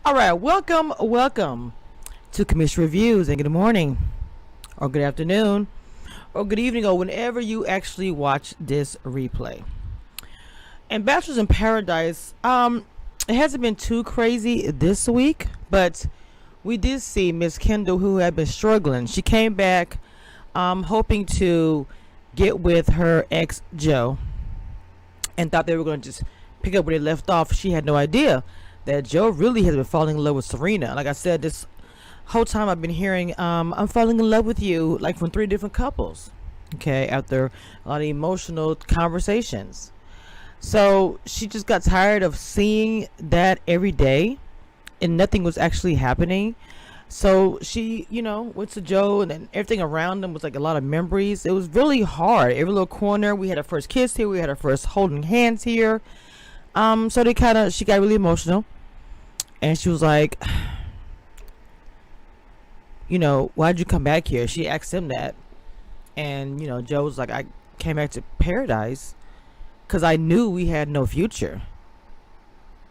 All right, welcome to Commission Reviews, and good morning, or good afternoon, or good evening, or whenever you actually watch this replay. And Bachelors in Paradise, it hasn't been too crazy this week, but we did see Miss Kendall, who had been struggling. She came back, hoping to get with her ex Joe, and thought they were going to just pick up where they left off. She had no idea that Joe really has been falling in love with Serena. Like I said, this whole time I've been hearing, I'm falling in love with you, like from 3 different couples. Okay, after a lot of emotional conversations. So she just got tired of seeing that every day and nothing was actually happening. So she, went to Joe, and then everything around them was like a lot of memories. It was really hard. Every little corner, we had our first kiss here, we had our first holding hands here. So she got really emotional. And she was like, why'd you come back here? She asked him that. And, Joe was like, I came back to paradise because I knew we had no future.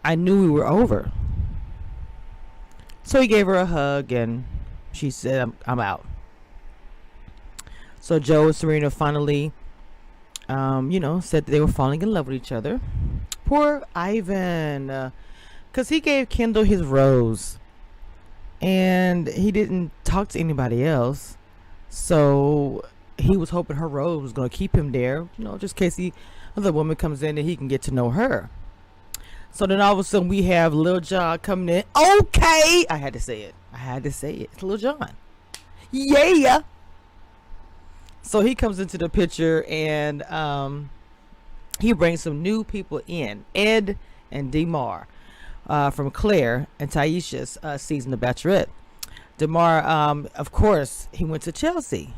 I knew we were over. So he gave her a hug and she said, I'm out. So Joe and Serena finally, said that they were falling in love with each other. Poor Ivan. Because he gave Kendall his rose. And he didn't talk to anybody else. So he was hoping her rose was going to keep him there. Just in case another woman comes in and he can get to know her. So then all of a sudden we have Lil Jon coming in. Okay! I had to say it. It's Lil Jon. Yeah! So he comes into the picture and he brings some new people in. Ed and Demar. From Claire and Taisha's season of Bachelorette. Demar, of course, he went to Chelsea.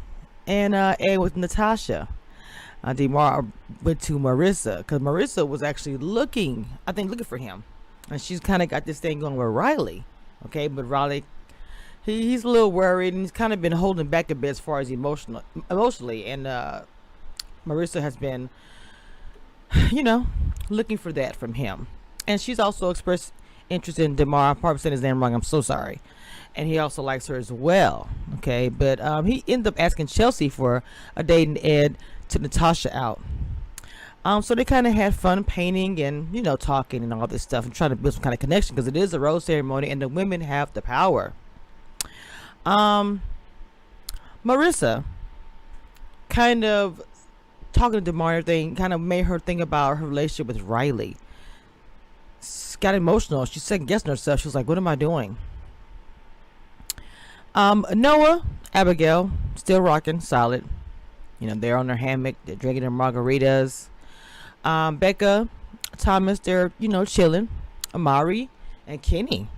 And Ed with Natasha. Demar went to Marissa. Because Marissa was actually looking for him. And she's kind of got this thing going with Riley. Okay, but Riley, he's a little worried. And he's kind of been holding back a bit as far as emotionally. And Marissa has been, looking for that from him. And she's also expressed interest in Demar. I'm probably saying his name wrong. I'm so sorry. And he also likes her as well. Okay. But he ended up asking Chelsea for a date, and Ed took Natasha out. So they kind of had fun painting and, talking and all this stuff and trying to build some kind of connection because it is a rose ceremony and the women have the power. Marissa kind of talking to Demar and everything kind of made her think about her relationship with Riley. Got emotional. She second guessing herself. She was like, what am I doing? Noah, Abigail, still rocking, solid. They're on their hammock. They're drinking their margaritas. Becca, Thomas, they're, chilling. Amari and Kenny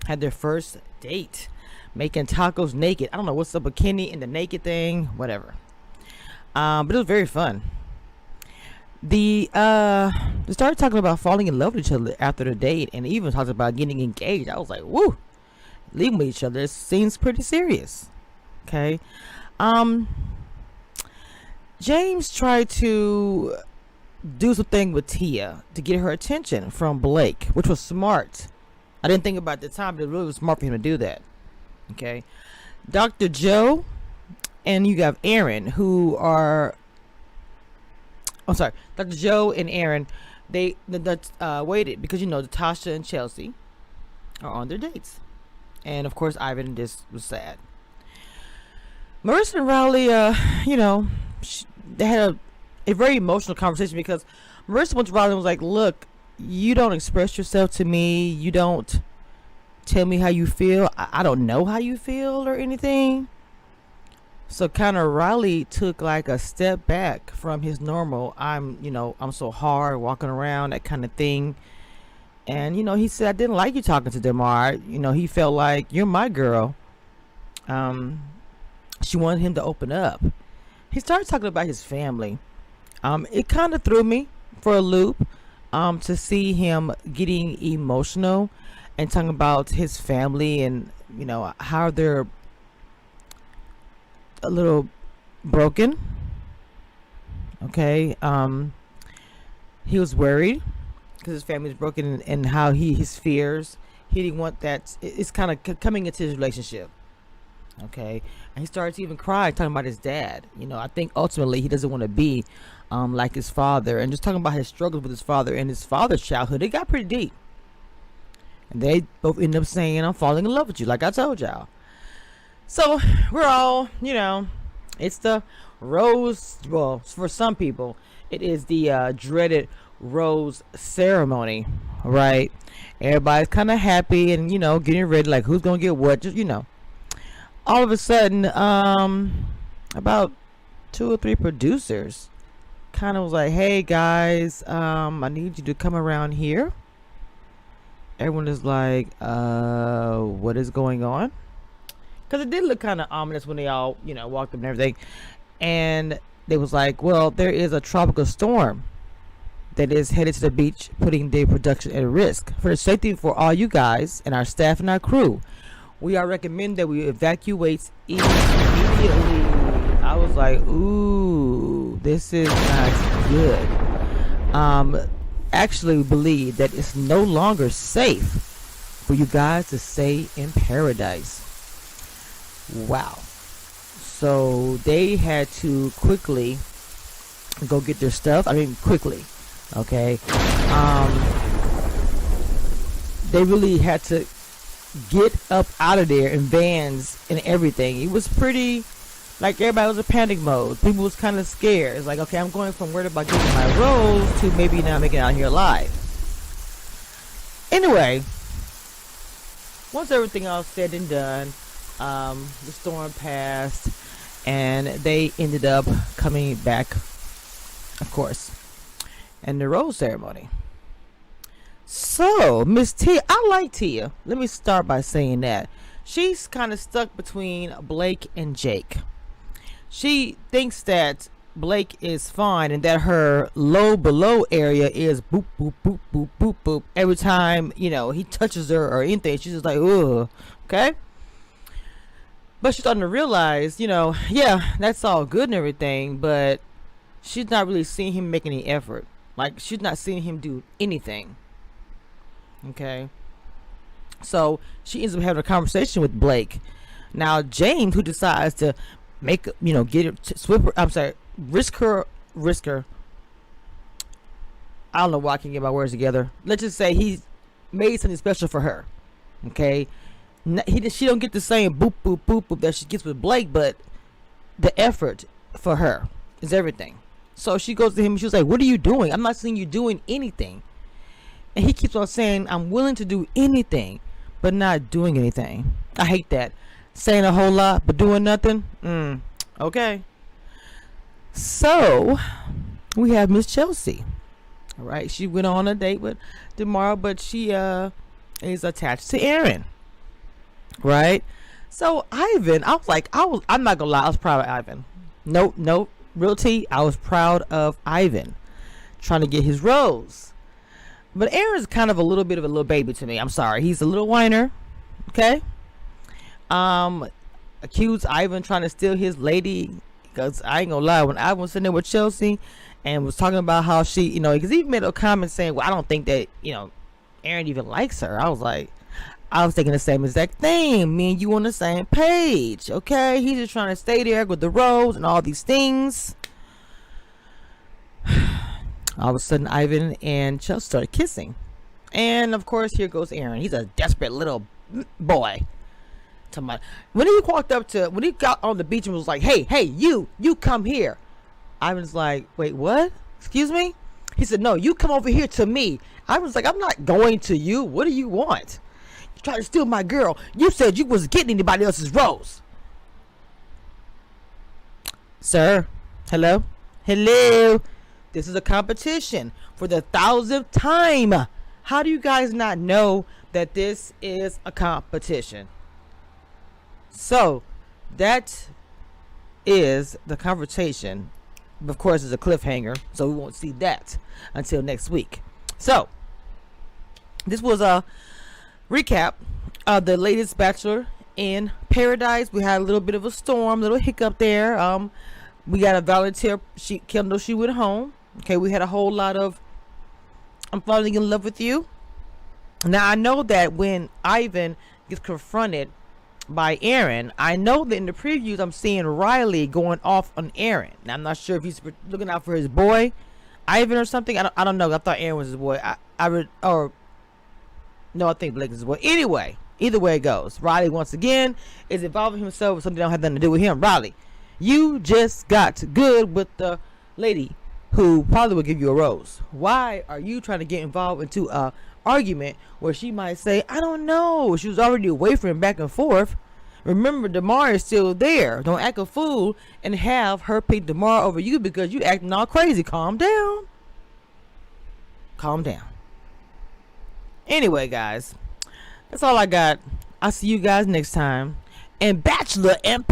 had their first date. Making tacos naked. I don't know what's up with Kenny and the naked thing. Whatever. But it was very fun. They started talking about falling in love with each other after the date, and even talked about getting engaged. I was like, woo, leaving with each other. It seems pretty serious. Okay. James tried to do something with Tia to get her attention from Blake, which was smart. I didn't think about it at the time, but it really was smart for him to do that. Okay. Dr. Joe and you have Aaron, who are Dr. Joe and Aaron, they waited because Natasha and Chelsea are on their dates, and of course Ivan just was sad. Marissa and Riley, they had a very emotional conversation because Marissa went to Riley and was like, "Look, you don't express yourself to me. You don't tell me how you feel. I don't know how you feel or anything." So kind of Riley took like a step back from his normal, I'm so hard walking around, that kind of thing. And, he said, I didn't like you talking to Demar. He felt like, you're my girl. She wanted him to open up. He started talking about his family. It kind of threw me for a loop to see him getting emotional and talking about his family and, how they're a little broken. Okay. He was worried because his family is broken, and how his fears he didn't want that. It's kind of coming into his relationship. Okay, and he starts to even cry talking about his dad. I think ultimately he doesn't want to be like his father, and just talking about his struggles with his father and his father's childhood. It got pretty deep, and they both end up saying, "I'm falling in love with you," like I told y'all. So we're all, it's the rose. Well, for some people, it is the dreaded rose ceremony, right? Everybody's kind of happy and getting ready, like who's gonna get what. Just all of a sudden, about 2 or 3 producers kind of was like, "Hey guys, I need you to come around here." Everyone is like, what is going on? Because it did look kind of ominous when they all, walked up and everything. And they was like, well, there is a tropical storm that is headed to the beach, putting the production at risk. For the safety for all you guys and our staff and our crew, we are recommend that we evacuate immediately. I was like, ooh, this is not good. Actually, we believe that it's no longer safe for you guys to stay in paradise. Wow. So they had to quickly go get their stuff. I mean, quickly. Okay. They really had to get up out of there in vans and everything. It was pretty, like everybody was in panic mode. People was kind of scared. It's like, okay, I'm going from worried about getting my rose to maybe not making it out here alive. Anyway, once everything else said and done, the storm passed, and they ended up coming back, of course, and the rose ceremony. So, Miss Tia, I like Tia. Let me start by saying that. She's kind of stuck between Blake and Jake. She thinks that Blake is fine and that her low below area is boop, boop, boop, boop, boop, boop. Every time, he touches her or anything, she's just like, ugh, okay? But she's starting to realize, yeah, that's all good and everything, but she's not really seeing him make any effort. Like, she's not seeing him do anything. Okay? So, she ends up having a conversation with Blake. Now, James, who decides to make, get her, risk her. I don't know why I can't get my words together. Let's just say he made something special for her. Okay? She don't get the same boop, boop, boop, boop that she gets with Blake, but the effort for her is everything. So she goes to him and she's like, what are you doing? I'm not seeing you doing anything. And he keeps on saying, I'm willing to do anything, but not doing anything. I hate that. Saying a whole lot, but doing nothing? Okay. So, we have Miss Chelsea. All right. She went on a date with Demar, but she is attached to Aaron. Right? So, Ivan, I'm not gonna lie, I was proud of Ivan. Nope. Real tea, I was proud of Ivan trying to get his rose. But Aaron's kind of a little bit of a little baby to me. I'm sorry. He's a little whiner. Okay? Accused Ivan trying to steal his lady. Because I ain't gonna lie, when Ivan was sitting there with Chelsea and was talking about how she, because he even made a comment saying, well, I don't think that, Aaron even likes her. I was thinking the same exact thing. Me and you on the same page. Okay? He's just trying to stay there with the rose and all these things. All of a sudden, Ivan and Chelsea started kissing. And, of course, here goes Aaron. He's a desperate little boy. When he got on the beach and was like, hey, you come here. Ivan's like, wait, what? Excuse me? He said, no, you come over here to me. Ivan's like, I'm not going to you. What do you want? You tried to steal my girl. You said you wasn't getting anybody else's rose. Sir, hello? This is a competition for the 1,000th time. How do you guys not know that this is a competition? So, that is the conversation. Of course, it's a cliffhanger, so we won't see that until next week. So, this was a recap of the latest Bachelor in Paradise. We had a little bit of a storm, little hiccup there. We got a volunteer. Kendall, she went home. Okay, we had a whole lot of I'm falling in love with you. Now I know that when Ivan gets confronted by Aaron, I know that in the previews I'm seeing Riley going off on Aaron. Now I'm not sure if he's looking out for his boy Ivan or something. I don't know. I thought Aaron was his boy. I read, or no, I think Blake is his boy. Anyway, either way it goes, Riley once again is involving himself with something that don't have nothing to do with him. Riley, you just got good with the lady who probably would give you a rose. Why are you trying to get involved into a argument where she might say, I don't know, she was already away from him back and forth. Remember, DeMar is still there. Don't act a fool and have her pick DeMar over you because you acting all crazy. Calm down. Calm down. Anyway, guys, that's all I got. I'll see you guys next time. And Bachelor and